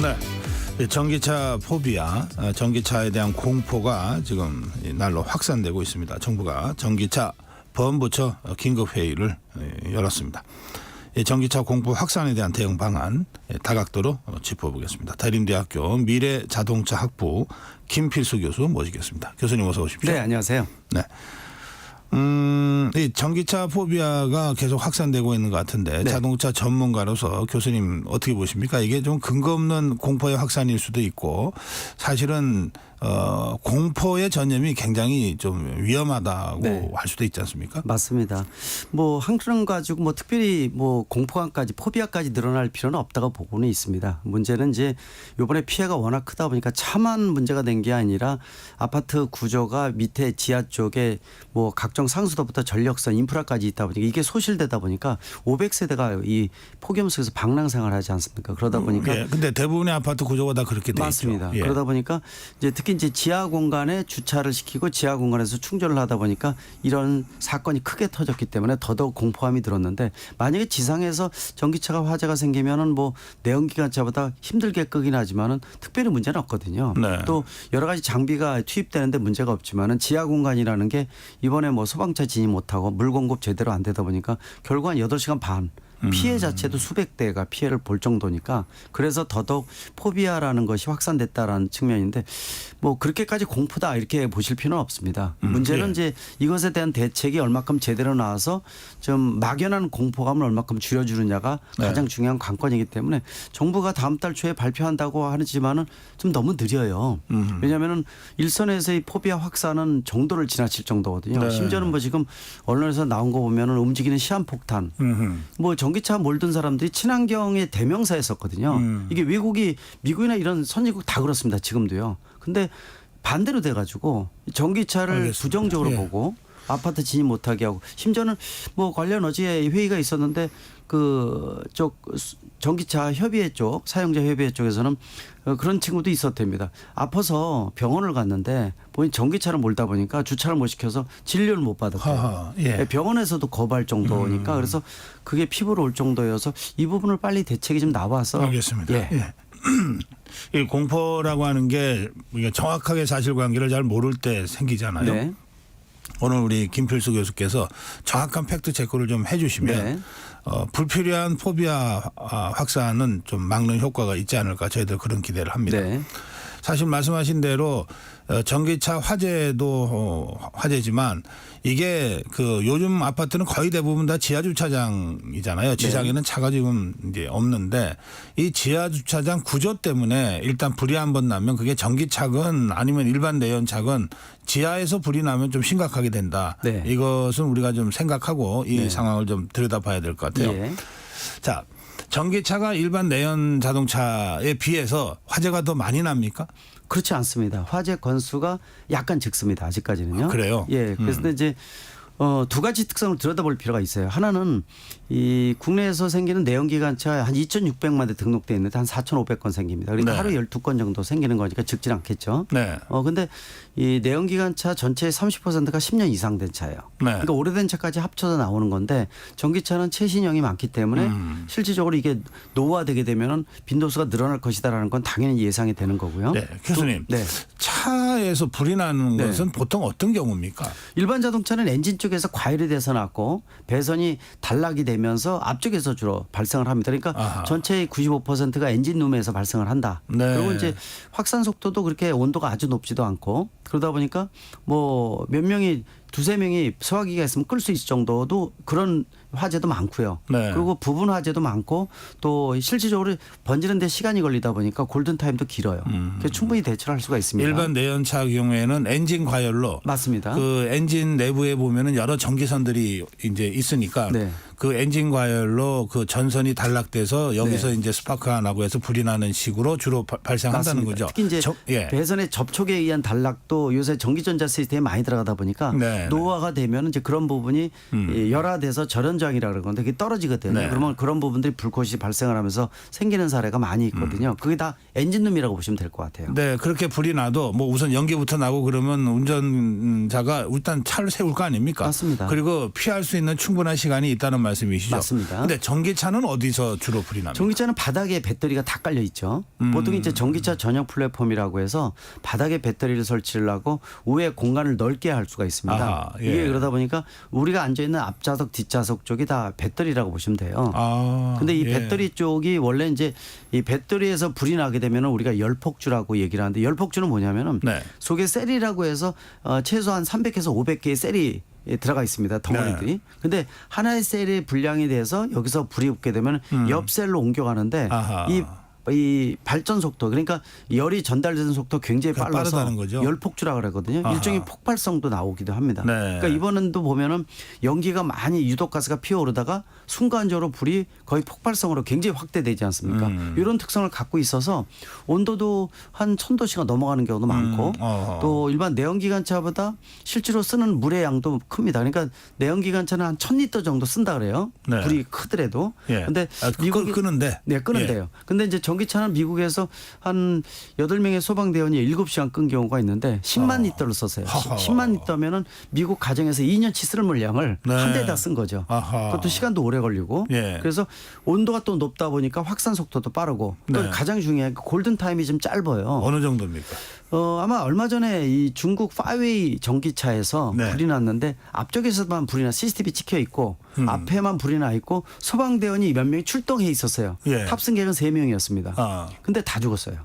네. 이 전기차 포비아, 전기차에 대한 공포가 지금 날로 확산되고 있습니다. 정부가 전기차 보안부처 긴급회의를 열었습니다. 이 전기차 공포 확산에 대한 대응 방안 다각도로 짚어보겠습니다. 대림대학교 미래자동차학부 김필수 교수 모시겠습니다. 교수님 어서 오십시오. 네, 안녕하세요. 네. 이 전기차 포비아가 계속 확산되고 있는 것 같은데 네. 자동차 전문가로서 교수님 어떻게 보십니까? 이게 좀 근거 없는 공포의 확산일 수도 있고 사실은 공포의 전염이 굉장히 좀 위험하다고 네. 할 수도 있지 않습니까? 맞습니다. 뭐 한그런 가지고 뭐 특별히 뭐 공포감까지 포비아까지 늘어날 필요는 없다고 보고는 있습니다. 문제는 이제 이번에 피해가 워낙 크다 보니까 차만 문제가 된 게 아니라 아파트 구조가 밑에 지하 쪽에 뭐 각종 상수도부터 전력선 인프라까지 있다 보니까 이게 소실되다 보니까 500세대가 이 폭염 속에서 방랑생활을 하지 않습니까? 그러다 보니까 예. 근데 대부분의 아파트 구조가 다 그렇게 돼 맞습니다. 있죠. 예. 그러다 보니까 특히 이제 지하 공간에 주차를 시키고 지하 공간에서 충전을 하다 보니까 이런 사건이 크게 터졌기 때문에 더더욱 공포감이 들었는데 만약에 지상에서 전기차가 화재가 생기면은 뭐 내연기관차보다 힘들게 끄긴 하지만은 특별히 문제는 없거든요. 네. 또 여러 가지 장비가 투입되는데 문제가 없지만은 지하 공간이라는 게 이번에 뭐 소방차 진입 못하고 물 공급 제대로 안 되다 보니까 결국 한 8시간 반 피해 자체도 수백 대가 피해를 볼 정도니까 그래서 더더욱 포비아라는 것이 확산됐다라는 측면인데 뭐 그렇게까지 공포다 이렇게 보실 필요는 없습니다. 문제는 예. 이제 이것에 대한 대책이 얼마큼 제대로 나와서 좀 막연한 공포감을 얼마큼 줄여주느냐가 네. 가장 중요한 관건이기 때문에 정부가 다음 달 초에 발표한다고 하지만은 좀 너무 느려요. 왜냐하면은 일선에서의 포비아 확산은 정도를 지나칠 정도거든요. 네. 심지어는 뭐 지금 언론에서 나온 거 보면은 움직이는 시한폭탄 뭐 전기차 몰든 사람들이 친환경의 대명사였었거든요. 이게 외국이 미국이나 이런 선진국 다 그렇습니다. 지금도요. 근데 반대로 돼가지고 전기차를 알겠습니다. 부정적으로 예. 보고 아파트 진입 못하게 하고 심지어는 뭐 관련 어제 회의가 있었는데 그쪽 전기차 협의회 쪽 사용자 협의회 쪽에서는 그런 친구도 있었답니다. 아파서 병원을 갔는데 본인 전기차를 몰다 보니까 주차를 못 시켜서 진료를 못 받았대요. 하하, 예. 병원에서도 거부할 정도니까 그래서 그게 피부로 올 정도여서 이 부분을 빨리 대책이 좀 나와서 알겠습니다. 예. 예. 이 공포라고 하는 게 우리가 정확하게 사실관계를 잘 모를 때 생기잖아요. 네. 오늘 우리 김필수 교수께서 정확한 팩트 체크를 좀 해주시면 네. 불필요한 포비아 확산은 좀 막는 효과가 있지 않을까 저희들 그런 기대를 합니다. 네. 사실 말씀하신 대로 전기차 화재도 화재지만 이게 그 요즘 아파트는 거의 대부분 다 지하 주차장이잖아요. 지상에는 차가 지금 이제 없는데 이 지하 주차장 구조 때문에 일단 불이 한번 나면 그게 전기차건 아니면 일반 내연차건 지하에서 불이 나면 좀 심각하게 된다. 네. 이것은 우리가 좀 생각하고 이 상황을 좀 들여다봐야 될 것 같아요. 예. 자, 전기차가 일반 내연 자동차에 비해서 화재가 더 많이 납니까? 그렇지 않습니다. 화재 건수가 약간 적습니다. 아직까지는요. 아, 그래요? 예. 그래서 이제 두 가지 특성을 들여다볼 필요가 있어요. 하나는 이 국내에서 생기는 내연기관차 한 2,600만 대 등록돼 있는데 한 4,500건 생깁니다. 그러니까 네. 하루에 12건 정도 생기는 거니까 적진 않겠죠. 네. 근데 이 내연기관차 전체의 30%가 10년 이상 된 차예요. 네. 그러니까 오래된 차까지 합쳐서 나오는 건데 전기차는 최신형이 많기 때문에 실질적으로 이게 노후화되게 되면은 빈도수가 늘어날 것이다라는 건 당연히 예상이 되는 거고요. 네. 교수님. 네. 차에서 불이 나는 네. 것은 보통 어떤 경우입니까? 일반 자동차는 엔진 쪽에서 과열이 돼서 났고 배선이 단락이 되면서 앞쪽에서 주로 발생을 합니다. 그러니까 아하. 전체의 95%가 엔진룸에서 발생을 한다. 네. 그리고 이제 확산 속도도 그렇게 온도가 아주 높지도 않고 그러다 보니까 뭐 몇 명이 두세 명이 소화기가 있으면 끌 수 있을 정도도 그런 화재도 많고요. 네. 그리고 부분 화재도 많고 또 실질적으로 번지는 데 시간이 걸리다 보니까 골든타임도 길어요. 그래서 충분히 대처를 할 수가 있습니다. 일반 내연차 경우에는 엔진 과열로 맞습니다. 그 엔진 내부에 보면은 여러 전기선들이 이제 있으니까 네. 그 엔진 과열로 그 전선이 단락돼서 여기서 네. 이제 스파크가 나고 해서 불이 나는 식으로 주로 발생한다는 맞습니다. 거죠. 특히 이제 예. 배선의 접촉에 의한 단락도 요새 전기전자 시스템에 많이 들어가다 보니까 네, 노후화가 되면 이제 그런 부분이 열화돼서 절연장이라 그러는데 그게 떨어지거든요. 네. 그러면 그런 부분들이 불꽃이 발생을 하면서 생기는 사례가 많이 있거든요. 그게 다 엔진룸이라고 보시면 될 것 같아요. 네, 그렇게 불이 나도 뭐 우선 연기부터 나고 그러면 운전자가 일단 차를 세울 거 아닙니까? 맞습니다. 그리고 피할 수 있는 충분한 시간이 있다는 말씀이시죠? 맞습니다. 근데 전기차는 어디서 주로 불이 납니까? 전기차는 바닥에 배터리가 다 깔려 있죠. 보통 이제 전기차 전용 플랫폼이라고 해서 바닥에 배터리를 설치를 하고 우에 공간을 넓게 할 수가 있습니다. 아하, 예. 이게 그러다 보니까 우리가 앉아 있는 앞좌석, 뒷좌석 쪽이 다 배터리라고 보시면 돼요. 근데 이 예. 배터리 쪽이 원래 이제 이 배터리에서 불이 나게 되면 우리가 열폭주라고 얘기를 하는데 열폭주는 뭐냐면은 네. 속에 셀이라고 해서 최소한 300에서 500개의 셀이 들어가 있습니다. 덩어리들이. 네. 근데 하나의 셀의 분량이 돼서 여기서 불이 붙게 되면 옆 셀로 옮겨가는데 아하. 이 발전 속도 그러니까 열이 전달되는 속도 굉장히 그러니까 빨라서 빠르다는 거죠? 열폭주라 그러거든요. 아하. 일종의 폭발성도 나오기도 합니다. 네. 그러니까 이번에도 보면은 연기가 많이 유독가스가 피어오르다가 순간적으로 불이 거의 폭발성으로 굉장히 확대되지 않습니까? 이런 특성을 갖고 있어서 온도도 한 1000도씨가 넘어가는 경우도 많고 또 일반 내연기관차보다 실제로 쓰는 물의 양도 큽니다. 그러니까 내연기관차는 한 1000리터 정도 쓴다 그래요. 네. 불이 크더라도. 예. 근데 미국이 끄는데. 네, 끄는데요. 근데 이제 전기차는 미국에서 한 8명의 소방대원이 7시간 끈 경우가 있는데 10만 리터를 썼어요. 하하. 10만 리터면은 미국 가정에서 2년치 쓸 물량을 네. 한 대에다 쓴 거죠. 아하. 그것도 시간도 오래 걸리고. 예. 그래서 온도가 또 높다 보니까 확산 속도도 빠르고 또 네. 가장 중요한 골든 타임이 좀 짧아요. 어느 정도입니까? 아마 얼마 전에 이 중국 파웨이 전기차에서 네. 불이 났는데 앞쪽에서만 불이 나 CCTV 찍혀 있고 앞에만 불이 나 있고 소방대원이 몇 명이 출동해 있었어요. 예. 탑승객은 3명이었습니다. 아. 근데 다 죽었어요.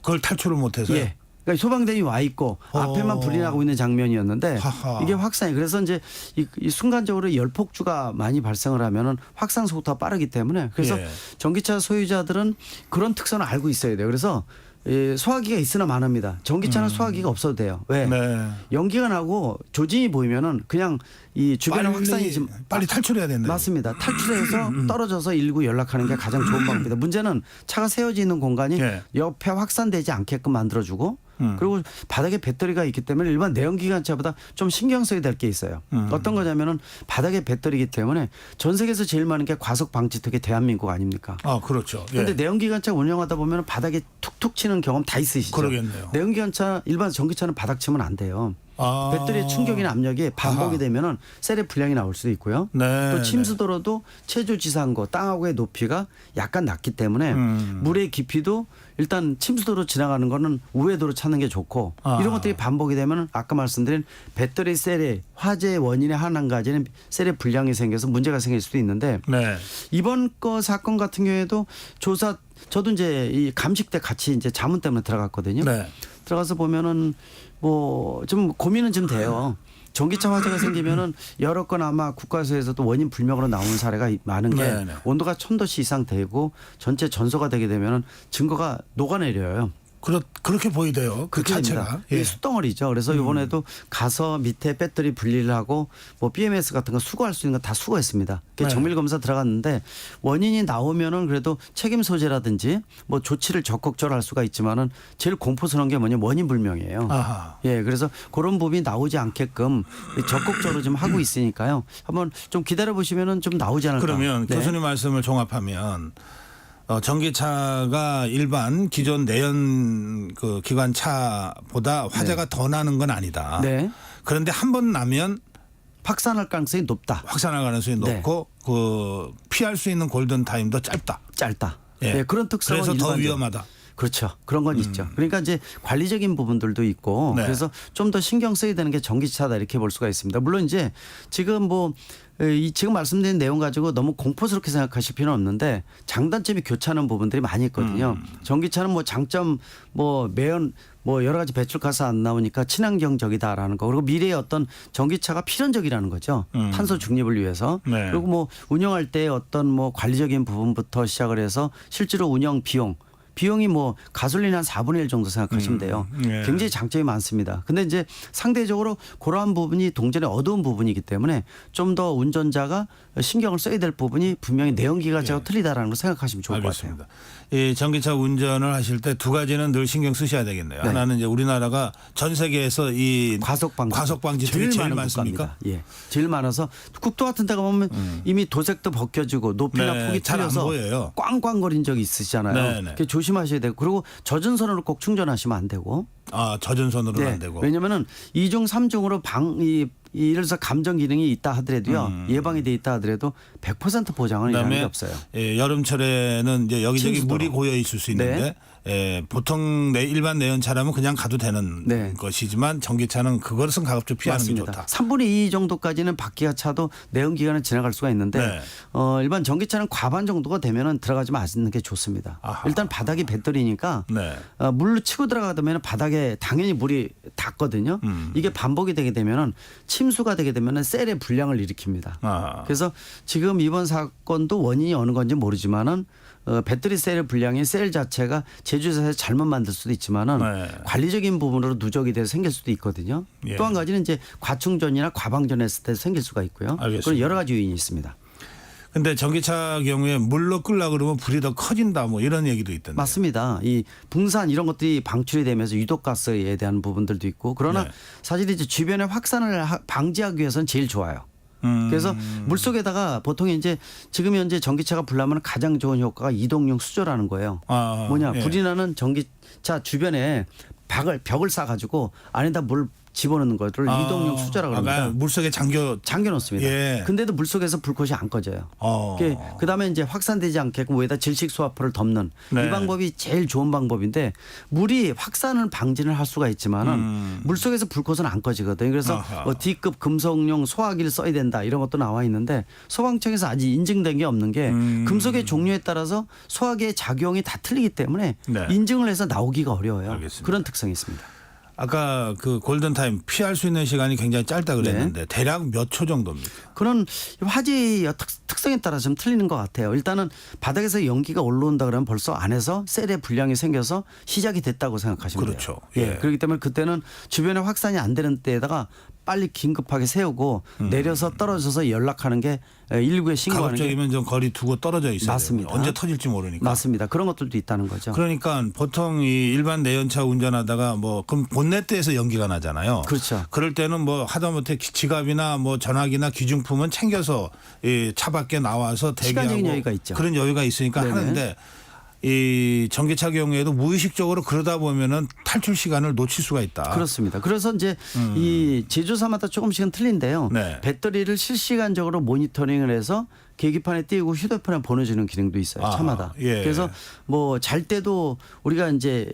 그걸 탈출을 못해서요? 예. 그러니까 소방대원이 와 있고 앞에만 불이 나고 있는 장면이었는데 하하. 이게 확산이 그래서 이제 이 순간적으로 열폭주가 많이 발생을 하면은 확산 속도가 빠르기 때문에 그래서 예. 전기차 소유자들은 그런 특성을 알고 있어야 돼요. 그래서 소화기가 있으나 마납니다. 전기차는 소화기가 없어도 돼요. 왜? 네. 연기가 나고 조짐이 보이면은 그냥 이 주변의 확산이 좀 빨리 탈출해야 된다. 맞습니다. 탈출해서 떨어져서 119 연락하는 게 가장 좋은 방법입니다. 문제는 차가 세워져 있는 공간이 예. 옆에 확산되지 않게끔 만들어주고 그리고 바닥에 배터리가 있기 때문에 일반 내연기관차보다 좀 신경 써야 될 게 있어요. 어떤 거냐면은 바닥에 배터리이기 때문에 전 세계에서 제일 많은 게 과속 방지턱이 대한민국 아닙니까? 그렇죠. 예. 그런데 내연기관차 운영하다 보면 바닥에 툭툭 치는 경험 다 있으시죠? 그러겠네요. 내연기관차 일반 전기차는 바닥 치면 안 돼요. 배터리의 충격이나 압력이 반복이 되면은 셀의 불량이 나올 수도 있고요. 네, 또 침수도로도 체조 지상고 땅하고의 높이가 약간 낮기 때문에 물의 깊이도 일단 침수도로 지나가는 거는 우회도로 찾는 게 좋고 이런 것들이 반복이 되면 아까 말씀드린 배터리 셀의 화재 원인의 한 가지는 셀의 불량이 생겨서 문제가 생길 수도 있는데 네. 이번 거 사건 같은 경우에도 조사 저도 이제 이 감식 때 같이 이제 자문 때문에 들어갔거든요. 네. 들어가서 보면은 뭐 좀 고민은 좀 돼요. 전기차 화재가 생기면은 여러 건 아마 국가에서도 원인 불명으로 나오는 사례가 많은 게 네네. 온도가 1000도씨 이상 되고 전체 전소가 되게 되면은 증거가 녹아내려요. 그렇게 보이대요. 그 그렇게 자체가. 됩니다. 이게 숯덩어리죠. 그래서 이번에도 가서 밑에 배터리 분리를 하고 뭐 BMS 같은 거 수거할 수 있는 거 다 수거했습니다. 네. 정밀 검사 들어갔는데 원인이 나오면은 그래도 책임 소재라든지 뭐 조치를 적극적으로 할 수가 있지만은 제일 공포스러운 게 뭐냐 원인 불명이에요. 아하. 예, 그래서 그런 부분이 나오지 않게끔 적극적으로 좀 하고 있으니까요. 한번 좀 기다려 보시면은 좀 나오지 않을까. 그러면 네. 교수님 말씀을 종합하면 전기차가 일반 기존 내연 그 기관차보다 화재가 더 나는 건 아니다. 네. 그런데 한 번 나면 확산할 가능성이 높다. 확산할 가능성이 네. 높고 그 피할 수 있는 골든 타임도 짧다. 짧다. 예. 네, 그런 특성은 그래서 더 일반적으로. 위험하다. 그렇죠. 그런 건 있죠. 그러니까 이제 관리적인 부분들도 있고 네. 그래서 좀 더 신경 써야 되는 게 전기차다 이렇게 볼 수가 있습니다. 물론 이제 지금 뭐 지금 말씀드린 내용 가지고 너무 공포스럽게 생각하실 필요는 없는데 장단점이 교차하는 부분들이 많이 있거든요. 전기차는 뭐 장점 뭐 매연 뭐 여러 가지 배출가스 안 나오니까 친환경적이다라는 거 그리고 미래의 어떤 전기차가 필연적이라는 거죠. 탄소 중립을 위해서 네. 그리고 뭐 운영할 때 어떤 뭐 관리적인 부분부터 시작을 해서 실제로 운영 비용이 뭐 가솔린 한 4분의 1 정도 생각하시면 돼요. 예. 굉장히 장점이 많습니다. 근데 이제 상대적으로 그러한 부분이 동전의 어두운 부분이기 때문에 좀 더 운전자가 신경을 써야 될 부분이 분명히 내연기관차하고 틀리다라는 걸 생각하시면 좋을 것 같아요. 알겠습니다. 이 전기차 운전을 하실 때 두 가지는 늘 신경 쓰셔야 되겠네요. 네. 하나는 이제 우리나라가 전 세계에서 이 과속 방지턱이 제일 많은 많습니까? 국가입니다. 예, 제일 많아서 국도 같은 데가 보면 이미 도색도 벗겨지고 높이나 네, 폭이 잘안 틀려서 보여요. 꽝꽝거린 적이 있으시잖아요. 네, 네. 그게 조심하셔야 되고 그리고 젖은 손으로 꼭 충전하시면 안 되고. 젖은 손으로는 네. 안 되고. 왜냐면은 2중 3중으로 예를 들어서 감정 기능이 있다 하더라도요. 예방이 돼 있다 하더라도 100% 보장은 이라는 게 없어요. 예, 여름철에는 이제 여기저기 침수도로. 물이 고여 있을 수 있는데 예, 보통 일반 내연차라면 그냥 가도 되는 네. 것이지만 전기차는 그것은 가급적 피하는 게 좋다. 3분의 2 정도까지는 바퀴가 차도 내연기관은 지나갈 수가 있는데 네. 일반 전기차는 과반 정도가 되면은 들어가지 마시는 게 좋습니다. 아하. 일단 바닥이 배터리니까 네. 물로 치고 들어가면 바닥에 당연히 물이 닿거든요. 이게 반복이 되게 되면은 침수가 되게 되면은 셀의 불량을 일으킵니다. 아. 그래서 지금 이번 사건도 원인이 어느 건지 모르지만은 배터리 셀의 불량이 셀 자체가 제조사에서 잘못 만들 수도 있지만은 네. 관리적인 부분으로 누적이 돼서 생길 수도 있거든요. 예. 또 한 가지는 이제 과충전이나 과방전했을 때 생길 수가 있고요. 알겠습니다. 그런 여러 가지 요인이 있습니다. 근데 전기차 경우에 물로 끓라 그러면 불이 더 커진다 뭐 이런 얘기도 있던데. 맞습니다. 이 붕산 이런 것들이 방출이 되면서 유독가스에 대한 부분들도 있고 그러나 네. 사실 이제 주변의 확산을 방지하기 위해서는 제일 좋아요. 그래서 물속에다가 보통 이제 지금 현재 전기차가 불나면 가장 좋은 효과가 이동용 수조라는 거예요. 아, 뭐냐 예. 불이 나는 전기차 주변에 벽을 쌓아가지고 안에다 물 집어넣는 것을 이동용 수조라고 합니다. 물속에 잠겨 놓습니다. 예. 근데도 물속에서 불꽃이 안 꺼져요. 어. 그다음에 이제 확산되지 않게끔 위에다 질식 수화포를 덮는 네. 이 방법이 제일 좋은 방법인데 물이 확산을 방지를 할 수가 있지만은 물속에서 불꽃은 안 꺼지거든요. 그래서 아하. 뭐 D급 금속용 소화기를 써야 된다 이런 것도 나와 있는데 소방청에서 아직 인증된 게 없는 게 금속의 종류에 따라서 소화기의 작용이 다 틀리기 때문에 네. 인증을 해서 나오기가 어려워요. 알겠습니다. 그런 특성이 있습니다. 아까 그 골든타임 피할 수 있는 시간이 굉장히 짧다 네. 그랬는데 대략 몇 초 정도입니까? 그런 화재의 특성에 따라 좀 틀리는 것 같아요. 일단은 바닥에서 연기가 올라온다 그러면 벌써 안에서 셀의 불량이 생겨서 시작이 됐다고 생각하시면 그렇죠. 돼요. 예. 그렇기 때문에 그때는 주변에 확산이 안 되는 때에다가 빨리 긴급하게 세우고 내려서 떨어져서 연락하는 게 119에 신고하는 게 가급적이면 좀 거리 두고 떨어져 있어야 맞습니다. 됩니다. 언제 터질지 모르니까. 맞습니다. 그런 것들도 있다는 거죠. 그러니까 보통 이 일반 내연차 운전하다가 뭐 그럼 본네트에서 연기가 나잖아요. 그렇죠. 그럴 때는 뭐 하다못해 지갑이나 뭐 전화기나 귀중품은 챙겨서 이 차 밖에 나와서 대기하고 시간적인 여유가 있죠. 그런 여유가 있으니까 네네. 하는데 이 전기차 경우에도 무의식적으로 그러다 보면은 탈출 시간을 놓칠 수가 있다. 그렇습니다. 그래서 이제 이 제조사마다 조금씩은 틀린데요. 네. 배터리를 실시간적으로 모니터링을 해서 계기판에 띄우고 휴대폰에 보내주는 기능도 있어요. 아하, 차마다. 예. 그래서 뭐 잘 때도 우리가 이제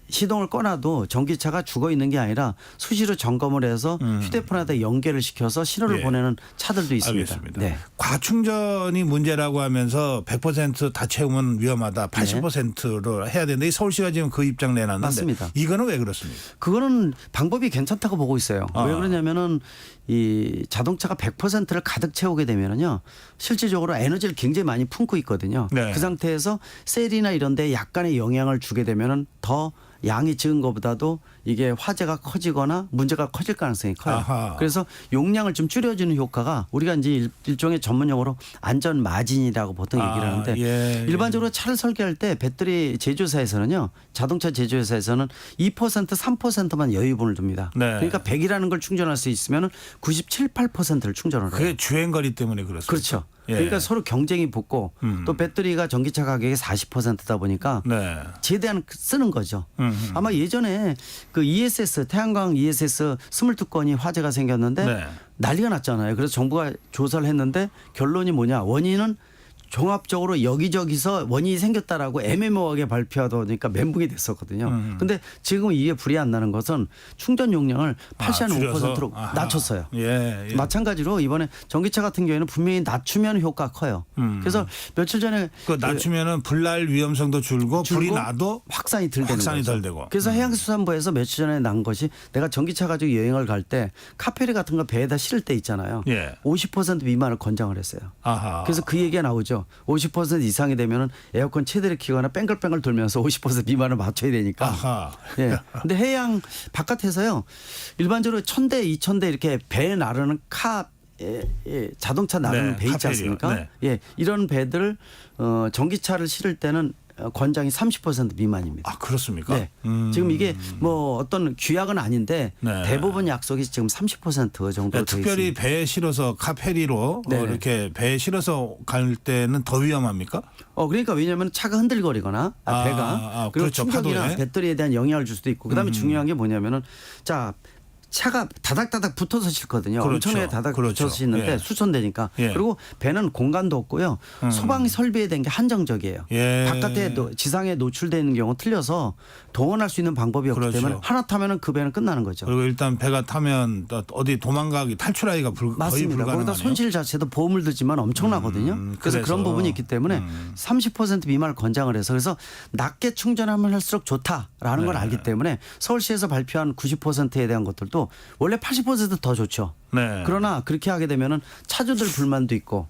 시동을 꺼놔도 전기차가 죽어 있는 게 아니라 수시로 점검을 해서 휴대폰에다 연결을 시켜서 신호를 예. 보내는 차들도 있습니다. 알겠습니다. 네. 과충전이 문제라고 하면서 100%다 채우면 위험하다. 80%로 해야 되는데 서울시가 지금 그 입장 내놨는데 맞습니다. 이거는 왜 그렇습니까? 그거는 방법이 괜찮다고 보고 있어요. 아. 왜 그러냐면은 이 자동차가 100%를 가득 채우게 되면은요 실질적으로 에너지를 굉장히 많이 품고 있거든요. 네. 그 상태에서 셀이나 이런 데 약간의 영향을 주게 되면은 더 양이 적은 것보다도 이게 화재가 커지거나 문제가 커질 가능성이 커요. 아하. 그래서 용량을 좀 줄여주는 효과가 우리가 이제 일종의 전문 용어로 안전 마진이라고 보통 얘기를 하는데 예. 일반적으로 차를 설계할 때 배터리 제조사에서는요 자동차 제조회사에서는 2% 3%만 여유분을 둡니다. 네. 그러니까 100이라는 걸 충전할 수 있으면 97, 8%를 충전을 해요. 그게 주행거리 때문에 그렇습니다. 그렇죠. 예. 그러니까 서로 경쟁이 붙고 또 배터리가 전기차 가격의 40%다 보니까 네. 최대한 쓰는 거죠. 아마 예전에 그 ESS 태양광 ESS 22건이 화재가 생겼는데 네. 난리가 났잖아요. 그래서 정부가 조사를 했는데 결론이 뭐냐. 원인은 종합적으로 여기저기서 원인이 생겼다라고 애매모호하게 발표하다 보니까 멘붕이 됐었거든요. 근데 지금 이게 불이 안 나는 것은 충전 용량을 85%로 아하. 낮췄어요. 예. 예. 마찬가지로 이번에 전기차 같은 경우에는 분명히 낮추면 효과가 커요. 그래서 며칠 전에 그 낮추면은 불날 위험성도 줄고 불이 나도 확산이 덜 되는 확산이 거죠. 덜 되고. 그래서 해양수산부에서 며칠 전에 난 것이 내가 전기차 가지고 여행을 갈 때 카페리 같은 거 배에다 실을 때 있잖아요. 예. 50% 미만을 권장을 했어요. 아하. 그래서 그 얘기가 나오죠. 50% 이상이 되면은 에어컨 최대를 키거나 뺑글뺑글 돌면서 50% 미만을 맞춰야 되니까. 아하. 예. 근데 해양 바깥에서요. 일반적으로 1000대, 2000대 이렇게 배에 나르는 자동차 나르는 네, 배 있지 카페리요. 않습니까? 네. 예. 이런 배들 전기차를 실을 때는 권장이 30% 미만입니다. 아 그렇습니까? 네. 지금 이게 뭐 어떤 규약은 아닌데 네. 대부분 약속이 지금 30% 정도 네, 돼 특별히 있습니다. 배에 실어서 카페리로 네네. 이렇게 배에 실어서 갈 때는 더 위험합니까? 그러니까 왜냐하면 차가 흔들거리거나 배가 그리고 그렇죠. 충격이나 파도에. 배터리에 대한 영향을 줄 수도 있고 그다음에 중요한 게 뭐냐면은 자 차가 다닥다닥 붙어서 싣거든요. 그렇죠. 엄청나게 다닥 그렇죠. 붙어서 싣는데 예. 수선되니까. 예. 그리고 배는 공간도 없고요. 소방 설비에 된 게 한정적이에요. 예. 바깥에 지상에 노출되는 경우 틀려서 동원할 수 있는 방법이 없기 그렇죠. 때문에 하나 타면은 그 배는 끝나는 거죠. 그리고 일단 배가 타면 또 어디 도망가기 탈출하기가 거의 맞습니다. 불가능하네요. 거기다 손실 자체도 보험을 들지만 엄청나거든요. 그래서 그래서. 그런 부분이 있기 때문에 30% 미만을 권장을 해서 그래서 낮게 충전하면 할수록 좋다라는 걸 알기 때문에 서울시에서 발표한 90%에 대한 것들도 원래 80%더 좋죠. 네. 그러나 그렇게 하게 되면은 차주들 불만도 있고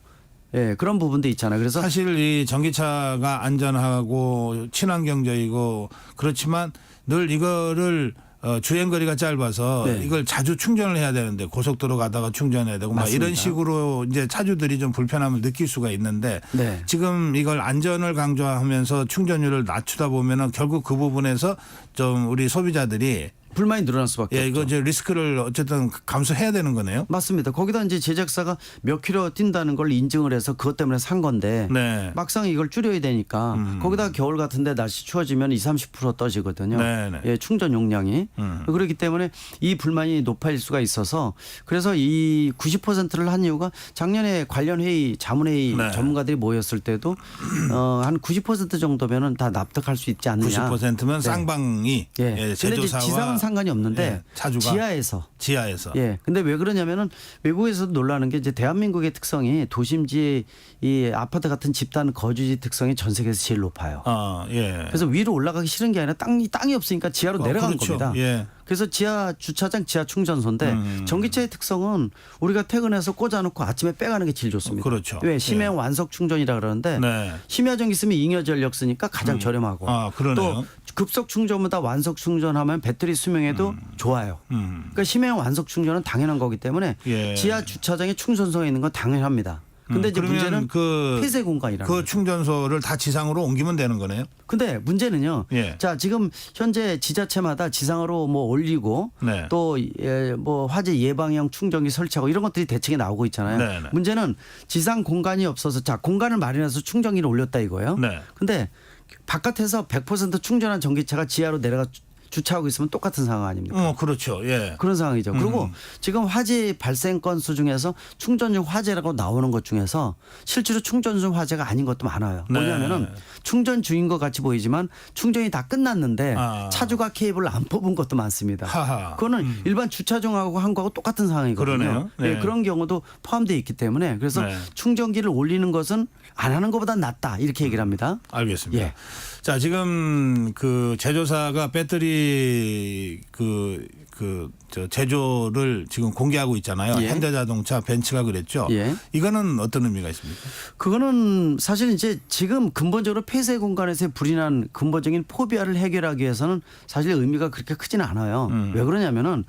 예, 그런 부분도 있잖아요. 그래서 사실 이 전기차가 안전하고 친환경적이고 그렇지만 늘 이거를 주행 거리가 짧아서 네. 이걸 자주 충전을 해야 되는데 고속도로 가다가 충전해야 되고 막 맞습니다. 이런 식으로 이제 차주들이 좀 불편함을 느낄 수가 있는데 네. 지금 이걸 안전을 강조하면서 충전율을 낮추다 보면은 결국 그 부분에서 좀 우리 소비자들이 불만이 늘어날 수밖에 예, 없죠. 이거 이제 리스크를 어쨌든 감수해야 되는 거네요. 맞습니다. 거기다 이제 제작사가 몇 킬로 뛴다는 걸 인증을 해서 그것 때문에 산 건데 네. 막상 이걸 줄여야 되니까 거기다 겨울 같은데 날씨 추워지면 20-30% 떠지거든요. 네네. 예, 충전 용량이. 그렇기 때문에 이 불만이 높아질 수가 있어서 그래서 이 90%를 한 이유가 작년에 관련 회의 자문회의 네. 전문가들이 모였을 때도 한 90% 정도면은 다 납득할 수 있지 않느냐. 90%면 쌍방이 예. 예, 근데 이제 제조사와 지상은 상관이 없는데 예, 차주가 지하에서. 지하에서 예. 근데 왜 그러냐면은 외국에서도 놀라는 게 이제 대한민국의 특성이 도심지 이 아파트 같은 집단 거주지 특성이 전 세계에서 제일 높아요. 예. 그래서 위로 올라가기 싫은 게 아니라 땅이 없으니까 지하로 내려간 그렇죠. 겁니다. 예. 그래서 지하 주차장, 지하 충전소인데 전기차의 특성은 우리가 퇴근해서 꽂아놓고 아침에 빼가는 게 제일 좋습니다. 그렇죠. 왜 심야 완속 충전이라 그러는데 네. 심야 전기 쓰면 잉여 전력 쓰니까 가장 저렴하고 아, 그러네요. 또 급속 충전보다 완속 충전하면 배터리 수명에도 좋아요. 그러니까 심야 완속 충전은 당연한 거기 때문에 예. 지하 주차장에 충전소가 있는 건 당연합니다. 근데 이제 그러면 문제는 그 폐쇄 공간이라는 그 거죠. 충전소를 다 지상으로 옮기면 되는 거네요. 근데 문제는요. 예. 자, 지금 현재 지자체마다 지상으로 뭐 올리고 네. 또 뭐 화재 예방형 충전기 설치하고 이런 것들이 대책에 나오고 있잖아요. 네, 네. 문제는 지상 공간이 없어서 자, 공간을 마련해서 충전기를 올렸다 이거예요. 네. 근데 바깥에서 100% 충전한 전기차가 지하로 내려가 주차하고 있으면 똑같은 상황 아닙니까? 그렇죠. 예. 그런 상황이죠. 그리고 지금 화재 발생 건수 중에서 충전 중 화재라고 나오는 것 중에서 실제로 충전 중 화재가 아닌 것도 많아요. 네. 뭐냐면은 충전 중인 것 같이 보이지만 충전이 다 끝났는데 아. 차주가 케이블을 안 뽑은 것도 많습니다. 하하. 그거는 일반 주차 중하고 한 거하고 똑같은 상황이거든요. 그러네요. 네. 예, 그런 경우도 포함되어 있기 때문에 그래서 네. 충전기를 올리는 것은 안 하는 것보다 낫다 이렇게 얘기를 합니다. 알겠습니다. 예. 자, 지금 그 제조사가 배터리 저 제조를 지금 공개하고 있잖아요. 예. 현대자동차, 벤츠가 그랬죠. 예. 이거는 어떤 의미가 있습니까? 그거는 사실 이제 지금 근본적으로 폐쇄 공간에서의 불이 난 근본적인 포비아를 해결하기 위해서는 사실 의미가 그렇게 크지는 않아요. 왜 그러냐면은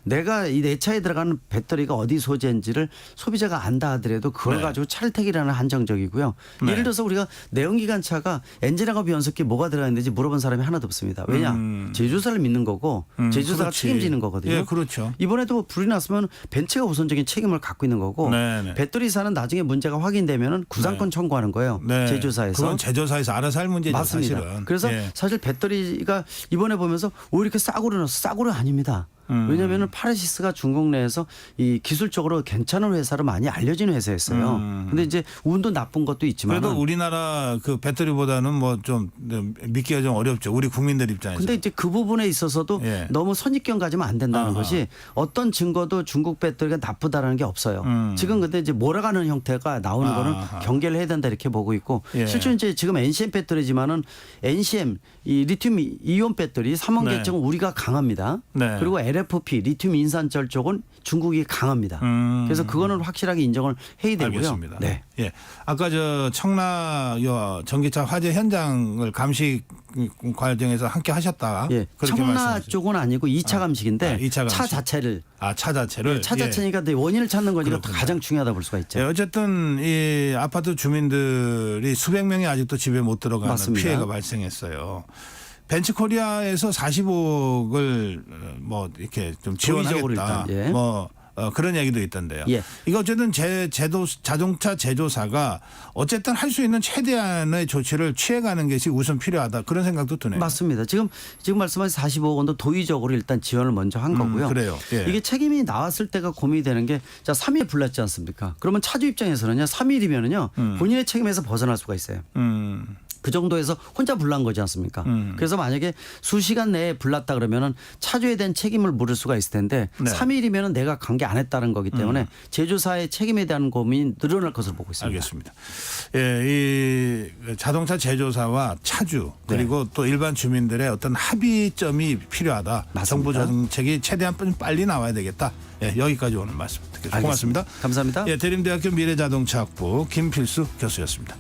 내가 이 내 차에 들어가는 배터리가 어디 소재인지를 소비자가 안다 하더라도 그걸 네. 가지고 차를 태기라는 한정적이고요. 네. 예를 들어서 우리가 내연기관차가 엔진하고 변속기 뭐가 들어있는지 물어본 사람이 하나도 없습니다. 왜냐? 제조사를 믿는 거고 제조사가 그렇지. 책임지는 거거든요. 예, 그렇죠. 이번에도 불이 났으면 벤츠가 우선적인 책임을 갖고 있는 거고 네네. 배터리사는 나중에 문제가 확인되면 구상권 청구하는 거예요. 네. 제조사에서. 그건 제조사에서 알아서 할 문제죠. 맞습니다. 사실은. 그래서 예. 사실 배터리가 이번에 보면서 왜 이렇게 싸구려 넣었어? 싸구려 아닙니다. 왜냐하면 파라시스가 중국 내에서 이 기술적으로 괜찮은 회사로 많이 알려진 회사였어요. 근데 이제 운도 나쁜 것도 있지만. 그래도 우리나라 그 배터리보다는 뭐 좀 믿기가 좀 어렵죠. 우리 국민들 입장에서. 근데 이제 그 부분에 있어서도 예. 너무 선입견 가지면 안 된다는 아하. 것이 어떤 증거도 중국 배터리가 나쁘다라는 게 없어요. 지금 근데 이제 몰아가는 형태가 나오는 거는 아하. 경계를 해야 된다 이렇게 보고 있고 예. 실제로 이제 지금 NCM 배터리지만은 NCM 이 리튬 이온 배터리 삼원 네. 계층은 우리가 강합니다. 네. 그리고 LFP 리튬 인산철 쪽은 중국이 강합니다. 그래서 그거는 확실하게 인정을 해야 되고요. 알겠습니다. 네. 예. 아까 저 청라 전기차 화재 현장을 감식 과정에서 함께 하셨다. 예. 그렇게 청라 말씀하셨죠. 쪽은 아니고 2차 감식인데 2차 차 감식. 자체를 차 자체를. 차 예. 자체니까 원인을 찾는 거니까 그렇군요. 가장 중요하다 볼 수가 있죠. 예, 어쨌든 이 아파트 주민들이 수백 명이 아직도 집에 못 들어가는 맞습니다. 피해가 발생했어요. 벤츠코리아에서 40억을 뭐 이렇게 좀 조기적으로 지원하겠다. 일단, 예. 뭐 그런 얘기도 있던데요. 예. 이거 어쨌든 자동차 제조사가 어쨌든 할 수 있는 최대한의 조치를 취해가는 것이 우선 필요하다 그런 생각도 드네요. 맞습니다. 지금 말씀하신 45억 원도 도의적으로 일단 지원을 먼저 한 거고요. 그래요. 예. 이게 책임이 나왔을 때가 고민이 되는 게 자 3일 불났지 않습니까? 그러면 차주 입장에서는요 3일이면은요 본인의 책임에서 벗어날 수가 있어요. 그 정도에서 혼자 불난 거지 않습니까? 그래서 만약에 수시간 내에 불났다 그러면은 차주에 대한 책임을 물을 수가 있을 텐데 네. 3일이면은 내가 관계 안 했다는 거기 때문에 제조사의 책임에 대한 고민이 늘어날 것으로 보고 있습니다. 알겠습니다. 예, 이 자동차 제조사와 차주 그리고 또 일반 주민들의 어떤 합의점이 필요하다. 맞습니다. 정부 정책이 최대한 빨리 나와야 되겠다. 예, 여기까지 오늘 말씀 듣겠습니다. 고맙습니다. 감사합니다. 예, 대림대학교 미래자동차학부 김필수 교수였습니다.